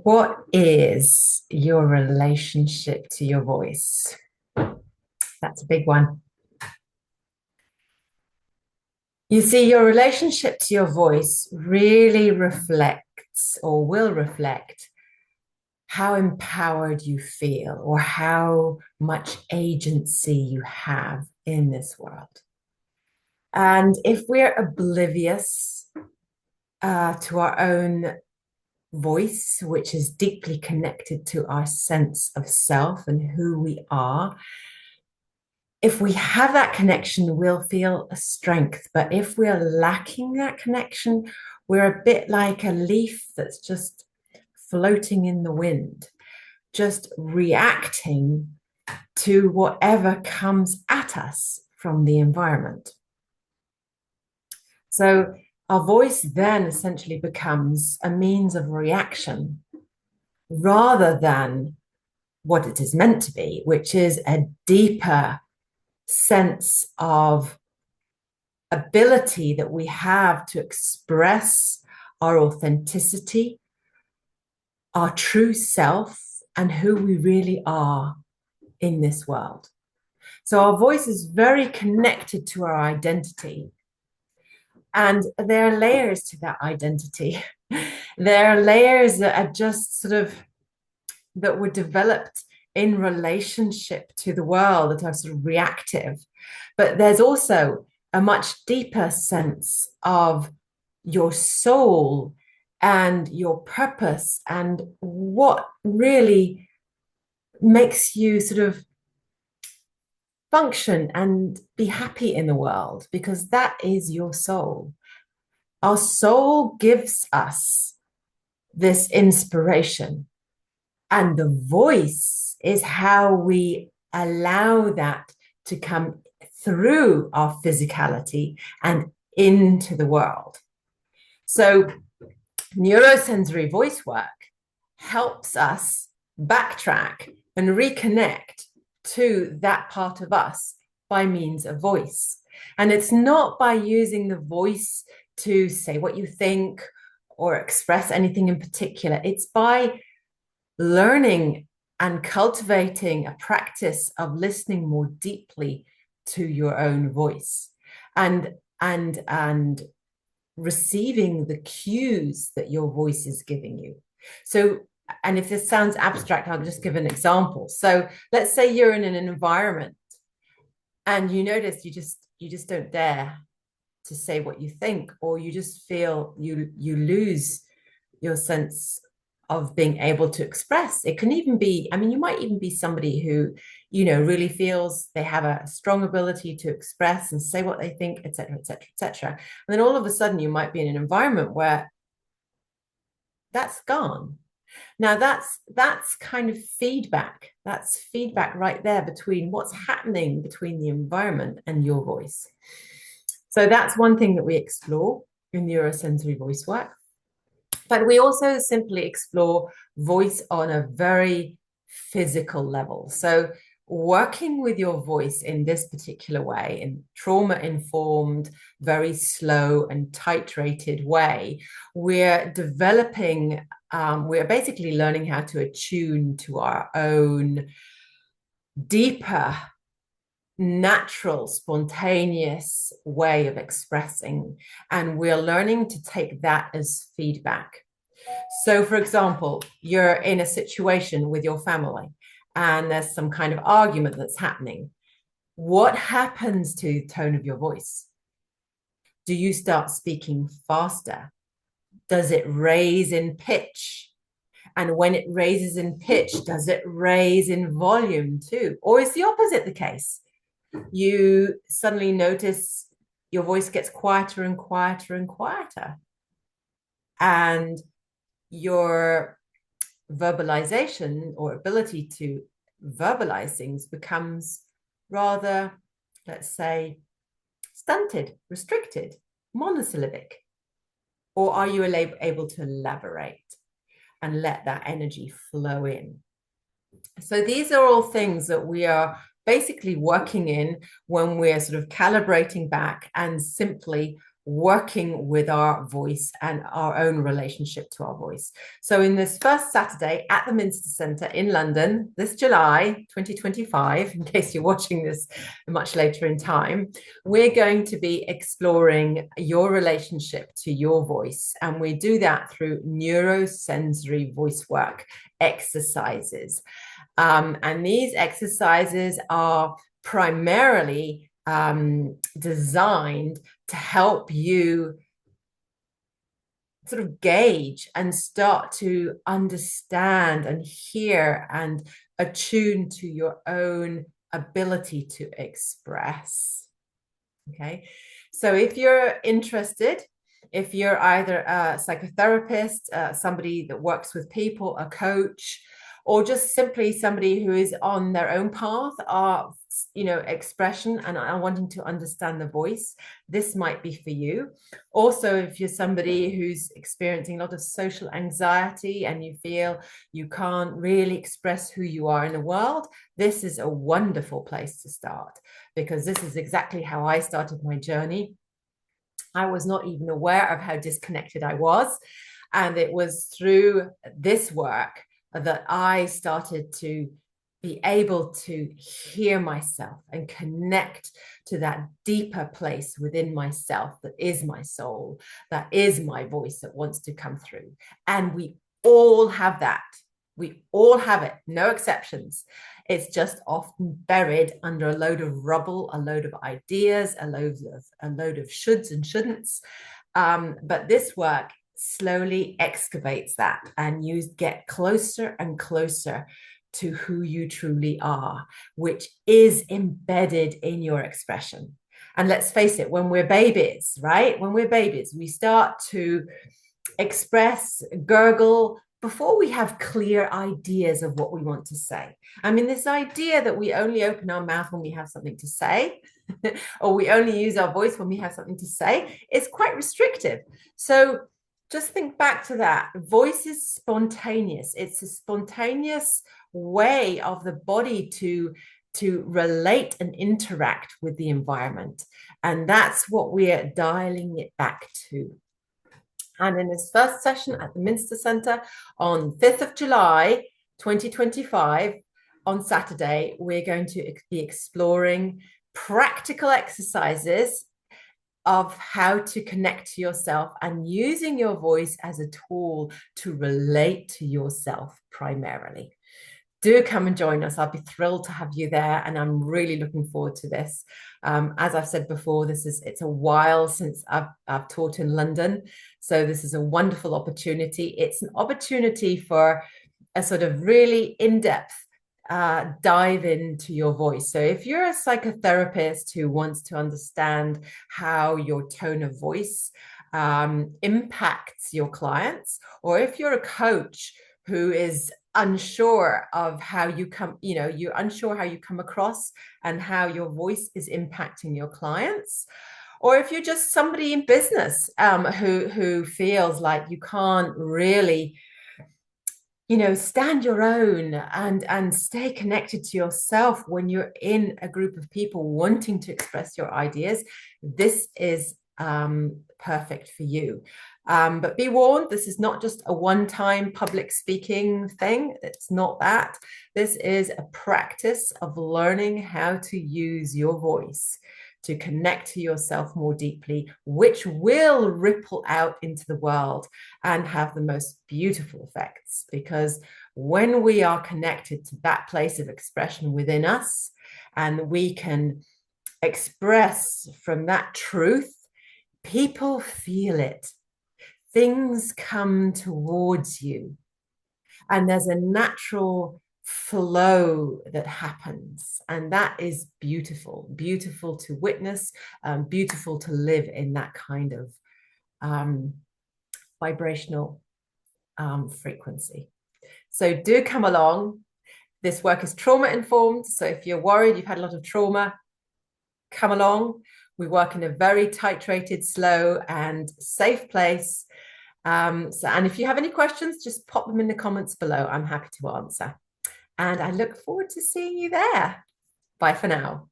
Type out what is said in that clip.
What is your relationship to your voice? That's a big one. You see, your relationship to your voice really reflects or will reflect how empowered you feel or how much agency you have in this world. And if we're oblivious to our own voice, which is deeply connected to our sense of self and who we are, if we have that connection, we'll feel a strength. But if we're lacking that connection, we're a bit like a leaf that's just floating in the wind, just reacting to whatever comes at us from the environment. So our voice then essentially becomes a means of reaction rather than what it is meant to be, which is a deeper sense of ability that we have to express our authenticity, our true self, and who we really are in this world. So our voice is very connected to our identity. And there are layers to that identity. There are layers that are just sort of that were developed in relationship to the world, that are sort of reactive. But there's also a much deeper sense of your soul and your purpose and what really makes you sort of function and be happy in the world, because that is your soul. Our soul gives us this inspiration, and the voice is how we allow that to come through our physicality and into the world. So neurosensory voice work helps us backtrack and reconnect to that part of us by means of voice. And it's not by using the voice to say what you think or express anything in particular. It's by learning and cultivating a practice of listening more deeply to your own voice and receiving the cues that your voice is giving you. So, and if this sounds abstract, I'll just give an example. So let's say you're in an environment and you notice you just don't dare to say what you think, or you just feel you lose your sense of being able to express. It can even be, I mean, you might even be somebody who, really feels they have a strong ability to express and say what they think, etc., etc., etc. And then all of a sudden you might be in an environment where that's gone. Now that's kind of feedback. That's feedback right there between what's happening between the environment and your voice. So that's one thing that we explore in neurosensory voice work. But we also simply explore voice on a very physical level. So working with your voice in this particular way, in trauma-informed, very slow and titrated way, we're developing, we're basically learning how to attune to our own deeper, natural, spontaneous way of expressing. And we're learning to take that as feedback. So, for example, you're in a situation with your family and there's some kind of argument that's happening. What happens to the tone of your voice? Do you start speaking faster? Does it raise in pitch? And when it raises in pitch, does it raise in volume too? Or is the opposite the case? You suddenly notice your voice gets quieter and quieter and quieter. And your verbalization or ability to verbalize things becomes rather, let's say, stunted, restricted, monosyllabic. Or are you able to elaborate and let that energy flow in? So these are all things that we are basically working in when we're sort of calibrating back and simply working with our voice and our own relationship to our voice. So in this first Saturday at the Minster Centre in London, this July 2025, in case you're watching this much later in time, we're going to be exploring your relationship to your voice. And we do that through neuro-sensory voice work exercises. And these exercises are primarily designed to help you sort of gauge and start to understand and hear and attune to your own ability to express. Okay, so if you're interested, if you're either a psychotherapist, somebody that works with people, a coach, or just simply somebody who is on their own path of, expression and are wanting to understand the voice, this might be for you. Also, if you're somebody who's experiencing a lot of social anxiety and you feel you can't really express who you are in the world, this is a wonderful place to start, because this is exactly how I started my journey. I was not even aware of how disconnected I was. And it was through this work that I started to be able to hear myself and connect to that deeper place within myself that is my soul, that is my voice that wants to come through. And we all have that. We all have it, no exceptions. It's just often buried under a load of rubble, a load of ideas, a load of shoulds and shouldn'ts. But this work slowly excavates that, and you get closer and closer to who you truly are, which is embedded in your expression. And let's face it, when we're babies, right? When we're babies, we start to express, gurgle, before we have clear ideas of what we want to say. I mean, this idea that we only open our mouth when we have something to say, or we only use our voice when we have something to say, is quite restrictive. So just think back to that. Voice is spontaneous. It's a spontaneous way of the body to relate and interact with the environment. And that's what we're dialing it back to. And in this first session at the Minster Centre on 5th of July, 2025, on Saturday, we're going to be exploring practical exercises of how to connect to yourself and using your voice as a tool to relate to yourself primarily. Do come and join us. I'll be thrilled to have you there, and I'm really looking forward to this. As I've said before, it's a while since I've taught in London, so this is a wonderful opportunity. It's an opportunity for a sort of really in-depth dive into your voice. So if you're a psychotherapist who wants to understand how your tone of voice impacts your clients, or if you're a coach who is unsure of how you come, you're unsure how you come across and how your voice is impacting your clients, or if you're just somebody in business who feels like you can't really stand your own and stay connected to yourself when you're in a group of people wanting to express your ideas, this is perfect for you. But be warned, this is not just a one-time public speaking thing. It's not that. This is a practice of learning how to use your voice to connect to yourself more deeply, which will ripple out into the world and have the most beautiful effects. Because when we are connected to that place of expression within us, and we can express from that truth, people feel it. Things come towards you, and there's a natural flow that happens, and that is beautiful to witness, beautiful to live in that kind of vibrational frequency. So do come along. This work is trauma informed, so if you're worried you've had a lot of trauma, come along. We work in a very titrated, slow and safe place. And if you have any questions, just pop them in the comments below. I'm happy to answer. And I look forward to seeing you there. Bye for now.